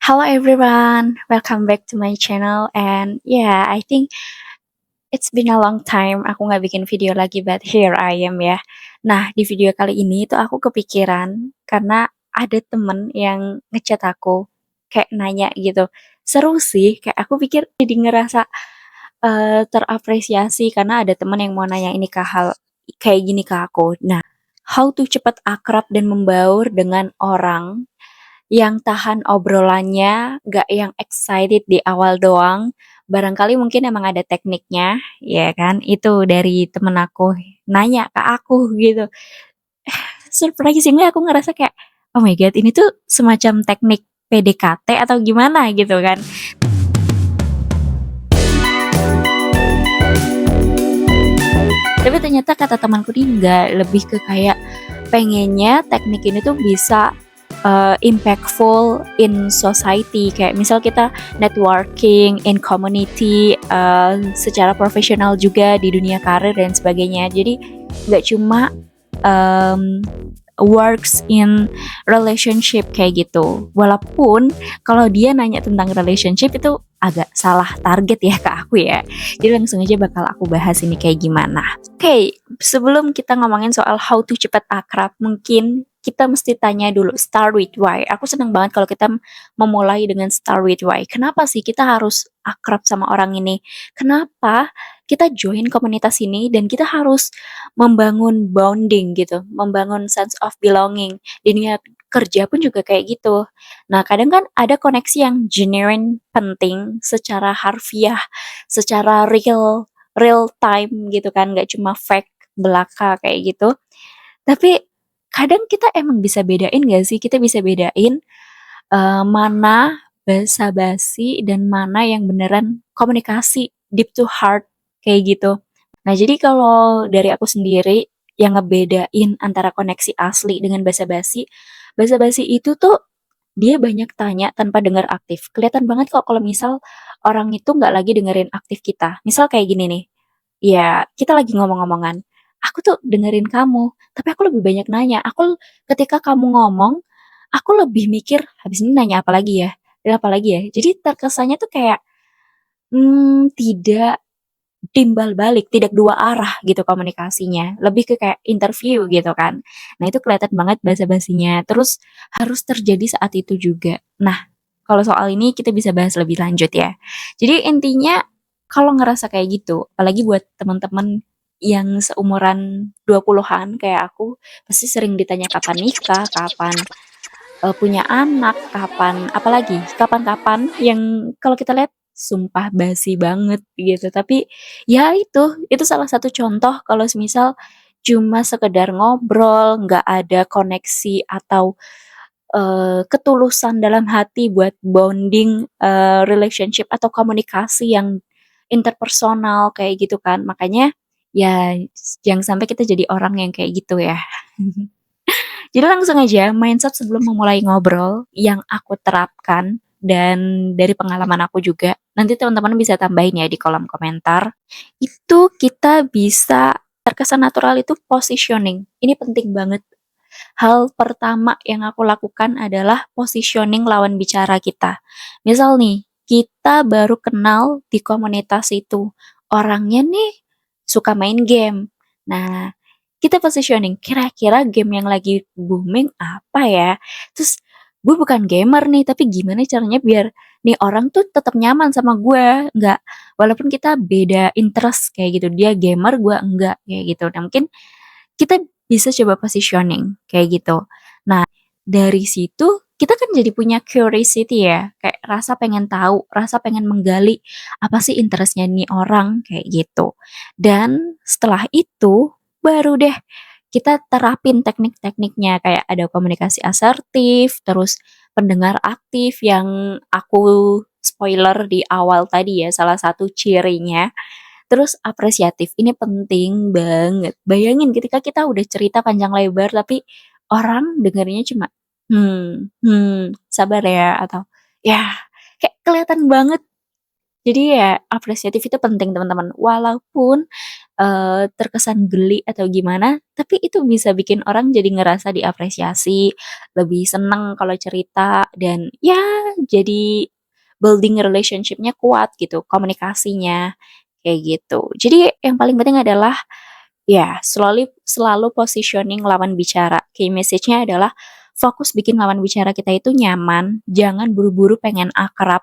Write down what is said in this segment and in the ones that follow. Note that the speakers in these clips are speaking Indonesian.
Hello everyone, welcome back to my channel and yeah, I think it's been a long time aku nggak bikin video lagi but here I am ya. Nah, di video kali ini tuh aku kepikiran karena ada temen yang ngechat aku kayak nanya gitu. Seru sih, kayak aku pikir jadi ngerasa terapresiasi karena ada temen yang mau nanya ini ke hal kayak gini ke aku. Nah, how to cepat akrab dan membaur dengan orang yang tahan obrolannya, gak yang excited di awal doang. Barangkali mungkin emang ada tekniknya, ya kan? Itu dari temen aku nanya ke aku gitu. Surprisingly aku ngerasa kayak, oh my god, ini tuh semacam teknik PDKT atau gimana gitu kan. Tapi ternyata kata temanku ini enggak, lebih ke kayak pengennya teknik ini tuh bisa impactful in society. Kayak misal kita networking in community, secara profesional juga di dunia karir dan sebagainya. Jadi nggak cuma um, works in relationship kayak gitu. Walaupun kalau dia nanya tentang relationship itu agak salah target ya ke aku ya. Jadi langsung aja bakal aku bahas ini kayak gimana. Oke, sebelum kita ngomongin soal how to cepat akrab, mungkin kita mesti tanya dulu start with why. Aku seneng banget kalau kita memulai dengan start with why. Kenapa sih kita harus akrab sama orang ini? Kenapa kita join komunitas ini dan kita harus membangun bonding gitu, membangun sense of belonging. Di dunia kerja pun juga kayak gitu. Nah, kadang kan ada koneksi yang genuine penting secara harfiah, secara real time gitu kan, nggak cuma fake belaka kayak gitu. Tapi kadang kita emang bisa bedain gak sih? Kita bisa bedain mana basa-basi dan mana yang beneran komunikasi deep to heart kayak gitu. Nah, jadi kalau dari aku sendiri yang ngebedain antara koneksi asli dengan basa-basi itu tuh dia banyak tanya tanpa dengar aktif. Kelihatan banget kok kalau misal orang itu nggak lagi dengerin aktif kita. Misal kayak gini nih, ya kita lagi ngomong-ngomongan, aku tuh dengerin kamu, tapi aku lebih banyak nanya. Ketika kamu ngomong, aku lebih mikir, habis ini nanya apa lagi ya? Dan apa lagi ya? Jadi terkesannya tuh kayak tidak timbal balik, tidak dua arah gitu komunikasinya, lebih ke kayak interview gitu kan. Nah, itu kelihatan banget basa-basinya, terus harus terjadi saat itu juga. Nah, kalau soal ini kita bisa bahas lebih lanjut ya. Jadi intinya kalau ngerasa kayak gitu, apalagi buat teman-teman yang seumuran 20-an kayak aku, pasti sering ditanya kapan nikah, kapan punya anak, kapan apalagi, kapan-kapan yang kalau kita lihat sumpah basi banget gitu. Tapi ya itu salah satu contoh kalau semisal cuma sekedar ngobrol, nggak ada koneksi atau, ketulusan dalam hati buat bonding, relationship atau komunikasi yang interpersonal kayak gitu kan. Makanya ya jangan sampai kita jadi orang yang kayak gitu ya. Jadi langsung aja mindset sebelum memulai ngobrol yang aku terapkan dan dari pengalaman aku juga, nanti teman-teman bisa tambahin ya di kolom komentar. Itu kita bisa terkesan natural itu positioning. Ini penting banget. Hal pertama yang aku lakukan adalah positioning lawan bicara kita. Misal nih, kita baru kenal di komunitas itu. Orangnya nih suka main game. Nah, kita positioning, kira-kira game yang lagi booming apa ya? Terus gue bukan gamer nih, tapi gimana caranya biar nih orang tuh tetap nyaman sama gue, nggak walaupun kita beda interest kayak gitu, dia gamer, gue enggak kayak gitu. Nah, mungkin kita bisa coba positioning kayak gitu. Nah, dari situ kita kan jadi punya curiosity ya, kayak rasa pengen tahu, rasa pengen menggali apa sih interestnya nih orang kayak gitu. Dan setelah itu baru deh kita terapin teknik-tekniknya kayak ada komunikasi asertif, terus pendengar aktif yang aku spoiler di awal tadi ya, salah satu cirinya. Terus apresiatif, ini penting banget. Bayangin ketika kita udah cerita panjang lebar tapi orang dengerinnya cuma, sabar ya," atau, "Ya," kayak kelihatan banget. Jadi ya apresiatif itu penting teman-teman, walaupun, terkesan geli atau gimana, tapi itu bisa bikin orang jadi ngerasa diapresiasi, lebih seneng kalau cerita dan ya jadi building relationship-nya kuat gitu, komunikasinya, kayak gitu. Jadi yang paling penting adalah ya selalu selalu positioning lawan bicara. Key message-nya adalah fokus bikin lawan bicara kita itu nyaman, jangan buru-buru pengen akrab.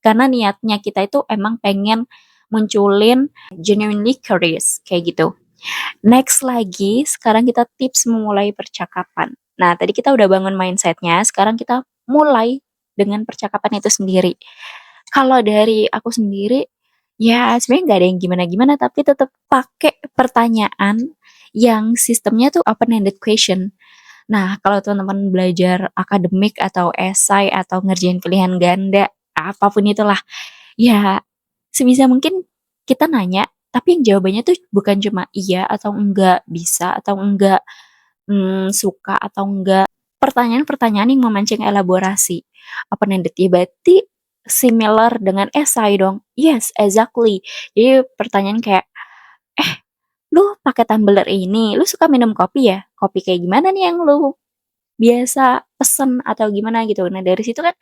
Karena niatnya kita itu emang pengen munculin genuinely curious, kayak gitu. Next lagi, sekarang kita tips memulai percakapan. Nah, tadi kita udah bangun mindsetnya, sekarang kita mulai dengan percakapan itu sendiri. Kalau dari aku sendiri, ya sebenarnya nggak ada yang gimana-gimana, tapi tetap pakai pertanyaan yang sistemnya tuh open-ended question. Nah, kalau teman-teman belajar akademik atau esai atau ngerjain pilihan ganda, apapun itulah, ya sebisa mungkin kita nanya, tapi yang jawabannya tuh bukan cuma iya atau enggak, bisa atau enggak, suka atau enggak. Pertanyaan-pertanyaan yang memancing elaborasi. Open-ended, ya berarti similar dengan esai dong? Yes, exactly. Jadi pertanyaan kayak, "Eh, lu pakai tumbler ini, lu suka minum kopi ya? Kopi kayak gimana nih yang lu biasa pesen atau gimana gitu." Nah, dari situ kan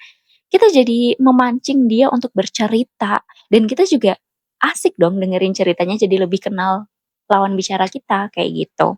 kita jadi memancing dia untuk bercerita dan kita juga asik dong dengerin ceritanya jadi lebih kenal lawan bicara kita, kayak gitu.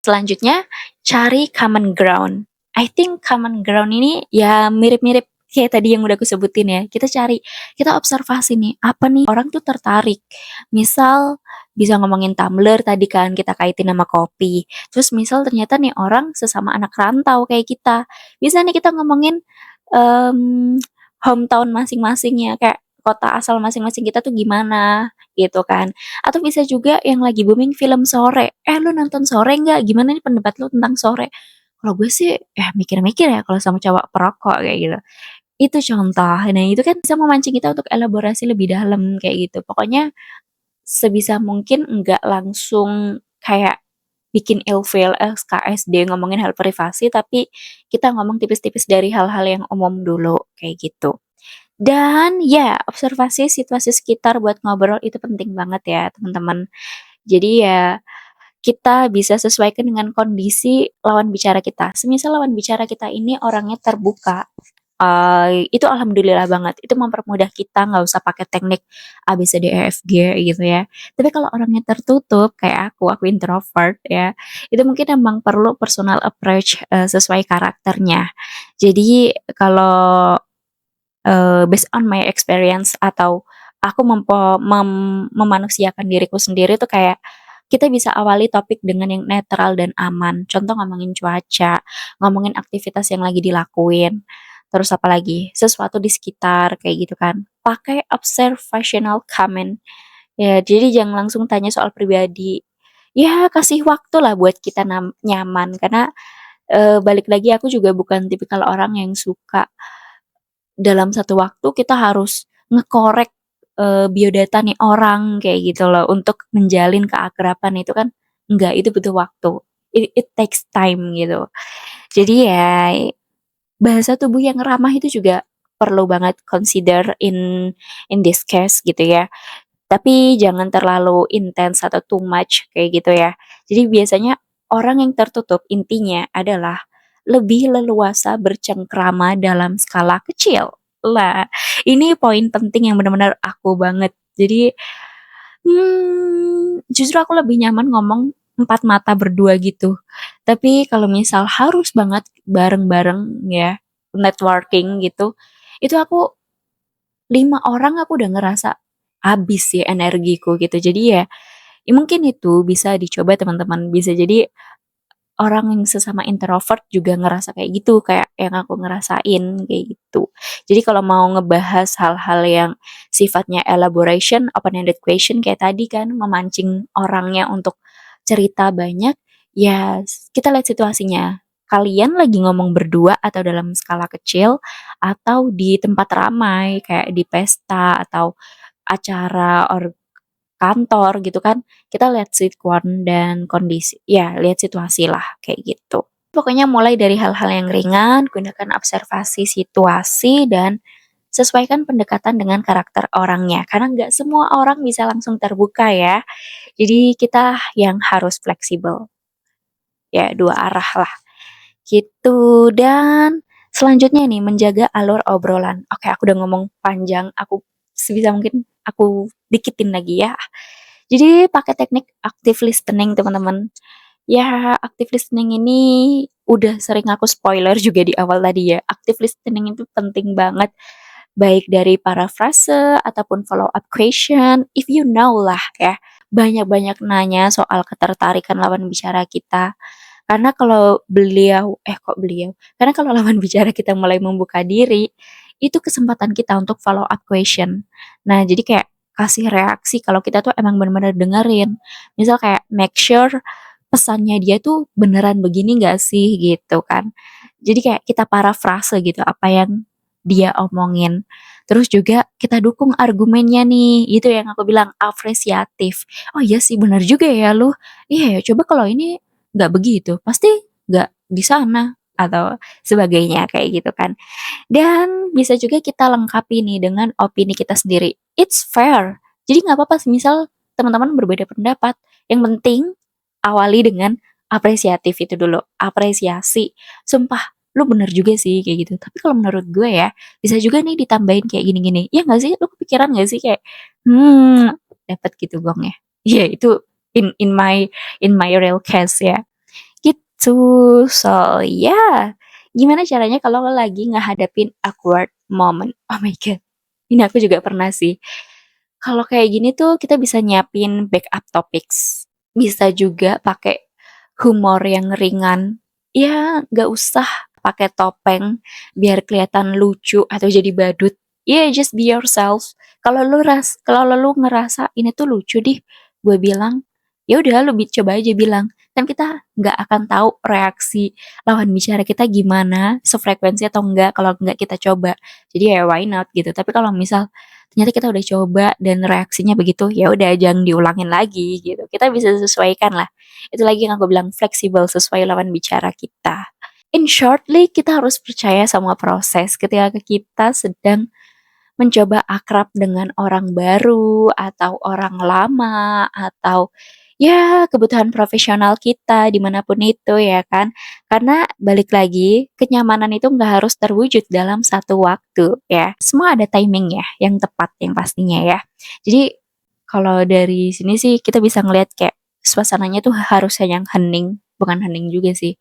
Selanjutnya, cari common ground. I think common ground ini ya mirip-mirip kayak tadi yang udah aku sebutin ya. Kita observasi nih, apa nih orang tuh tertarik. Misal bisa ngomongin tumbler tadi kan kita kaitin sama kopi. Terus misal ternyata nih orang sesama anak rantau kayak kita. Bisa nih kita ngomongin em, hometown masing-masingnya kayak kota asal masing-masing kita tuh gimana gitu kan. Atau bisa juga yang lagi booming film sore, "Eh, lu nonton sore nggak? Gimana nih pendapat lu tentang sore?" Kalau gue sih, ya mikir-mikir ya kalau sama cowok perokok kayak gitu. Itu contoh. Nah, itu kan bisa memancing kita untuk elaborasi lebih dalam kayak gitu. Pokoknya sebisa mungkin nggak langsung kayak bikin ilfeel SKSD ngomongin hal privasi, tapi kita ngomong tipis-tipis dari hal-hal yang umum dulu, kayak gitu. Dan ya, observasi situasi sekitar buat ngobrol itu penting banget ya, teman-teman. Jadi ya, kita bisa sesuaikan dengan kondisi lawan bicara kita. Semisal lawan bicara kita ini orangnya terbuka, itu alhamdulillah banget. Itu mempermudah kita nggak usah pakai teknik A, B, C, D, E, F, G gitu ya. Tapi kalau orangnya tertutup kayak aku introvert ya, itu mungkin emang perlu personal approach, sesuai karakternya. Jadi kalau based on my experience atau aku memanusiakan diriku sendiri tuh kayak, kita bisa awali topik dengan yang netral dan aman. Contoh ngomongin cuaca, ngomongin aktivitas yang lagi dilakuin, terus apa lagi, sesuatu di sekitar kayak gitu kan. Pakai observational comment, ya jadi jangan langsung tanya soal pribadi. Ya kasih waktu lah buat kita nyaman karena, balik lagi aku juga bukan tipikal orang yang suka dalam satu waktu kita harus ngekorek, biodata nih orang kayak gitu loh untuk menjalin keakraban itu kan enggak, itu butuh waktu. It takes time gitu. Jadi ya bahasa tubuh yang ramah itu juga perlu banget consider in this case gitu ya. Tapi jangan terlalu intens atau too much kayak gitu ya. Jadi biasanya orang yang tertutup intinya adalah lebih leluasa bercengkrama dalam skala kecil. Lah, ini poin penting yang benar-benar aku banget. Jadi, justru aku lebih nyaman ngomong empat mata berdua gitu. Tapi kalau misal harus banget bareng-bareng ya, networking gitu, itu aku 5 orang aku udah ngerasa habis ya energiku gitu. Jadi ya, ya mungkin itu bisa dicoba teman-teman. Bisa jadi orang yang sesama introvert juga ngerasa kayak gitu, kayak yang aku ngerasain kayak gitu. Jadi kalau mau ngebahas hal-hal yang sifatnya elaboration, open-ended question kayak tadi kan, memancing orangnya untuk cerita banyak, ya kita lihat situasinya. Kalian lagi ngomong berdua atau dalam skala kecil, atau di tempat ramai kayak di pesta atau acara kantor gitu kan, kita lihat sikon dan kondisi ya lihat situasi lah kayak gitu. Pokoknya mulai dari hal-hal yang ringan, gunakan observasi situasi dan sesuaikan pendekatan dengan karakter orangnya, karena nggak semua orang bisa langsung terbuka ya. Jadi kita yang harus fleksibel, ya dua arah lah gitu. Dan Selanjutnya nih, menjaga alur obrolan. Oke, aku udah ngomong panjang, aku sebisa mungkin aku dikitin lagi ya. Jadi pakai teknik active listening, teman-teman. Ya, active listening ini udah sering aku spoiler juga di awal tadi ya. Active listening itu penting banget, baik dari parafrase ataupun follow up question, if you know lah ya. Banyak-banyak nanya soal ketertarikan lawan bicara kita. Karena kalau karena kalau lawan bicara kita mulai membuka diri, itu kesempatan kita untuk follow up question. Nah, jadi kayak kasih reaksi kalau kita tuh emang bener-bener dengerin. Misal kayak make sure pesannya dia tuh beneran begini gak sih gitu kan. Jadi kayak kita parafrase gitu apa yang dia omongin. Terus juga kita dukung argumennya nih, itu yang aku bilang apresiatif. Oh iya sih bener juga ya lu. Iya ya coba kalau ini nggak begitu, pasti nggak di sana atau sebagainya kayak gitu kan. Dan bisa juga kita lengkapi nih dengan opini kita sendiri. It's fair. Jadi nggak apa-apa sih misal teman-teman berbeda pendapat. Yang penting awali dengan apresiatif itu dulu. Apresiasi. Sumpah, lu bener juga sih kayak gitu. Tapi kalau menurut gue ya, bisa juga nih ditambahin kayak gini-gini. Ya nggak sih? Lu kepikiran nggak sih kayak, dapat gitu gongnya. Iya itu in my real case ya. Gitu. So, yeah. Gimana caranya kalau lo lagi ngehadapin awkward moment? Oh my god. Ini aku juga pernah sih. Kalau kayak gini tuh kita bisa nyiapin backup topics. Bisa juga pakai humor yang ringan. Ya, nggak usah pakai topeng biar kelihatan lucu atau jadi badut. Yeah, just be yourself. Kalau lu ngerasa ini tuh lucu deh, gue bilang, ya udah lu coba aja bilang. Kan kita nggak akan tahu reaksi lawan bicara kita gimana, sefrekuensi atau enggak kalau nggak kita coba. Jadi ya why not gitu. Tapi kalau misal ternyata kita udah coba dan reaksinya begitu, ya udah jangan diulangin lagi gitu. Kita bisa sesuaikan lah. Itu lagi yang aku bilang fleksibel sesuai lawan bicara kita. In shortly, kita harus percaya sama proses ketika kita sedang mencoba akrab dengan orang baru atau orang lama atau ya kebutuhan profesional kita dimanapun itu ya kan. Karena balik lagi kenyamanan itu nggak harus terwujud dalam satu waktu ya. Semua ada timing ya yang tepat yang pastinya ya. Jadi kalau dari sini sih kita bisa ngelihat kayak suasananya tuh harusnya yang hening, bukan hening juga sih.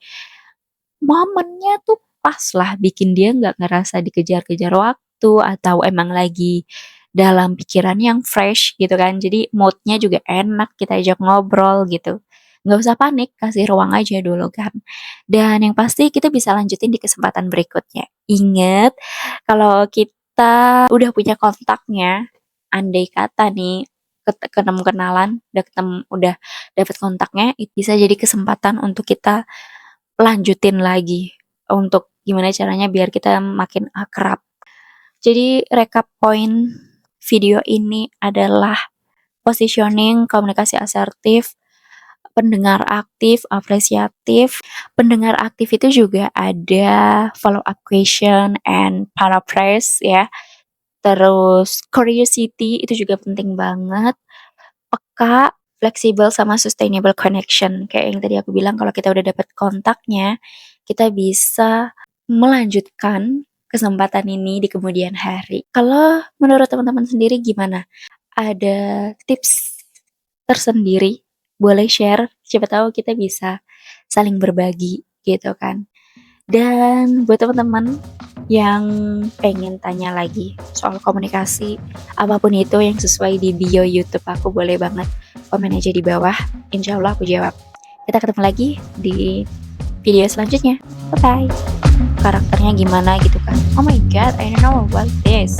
Momennya tuh pas lah bikin dia nggak ngerasa dikejar-kejar waktu atau emang lagi dalam pikiran yang fresh gitu kan. Jadi moodnya juga enak kita ajak ngobrol gitu. Nggak usah panik, kasih ruang aja dulu kan. Dan yang pasti kita bisa lanjutin di kesempatan berikutnya. Ingat, kalau kita udah punya kontaknya, andai kata nih ketemu kenalan, udah dapet kontaknya, itu bisa jadi kesempatan untuk kita lanjutin lagi untuk gimana caranya biar kita makin akrab. Jadi recap poin video ini adalah positioning, komunikasi asertif, pendengar aktif, apresiatif. Pendengar aktif itu juga ada follow up question and paraphrase ya. Terus curiosity itu juga penting banget. Peka, fleksibel sama sustainable connection. Kayak yang tadi aku bilang kalau kita udah dapat kontaknya, kita bisa melanjutkan kesempatan ini di kemudian hari. Kalau menurut teman-teman sendiri gimana? Ada tips tersendiri? Boleh share, siapa tahu kita bisa saling berbagi gitu kan. Dan buat teman-teman yang pengen tanya lagi soal komunikasi, apapun itu yang sesuai di bio YouTube aku boleh banget komen aja di bawah. Insya Allah aku jawab. Kita ketemu lagi di video selanjutnya. Bye-bye. Karakternya gimana gitu kan. Oh my god, I don't know about this.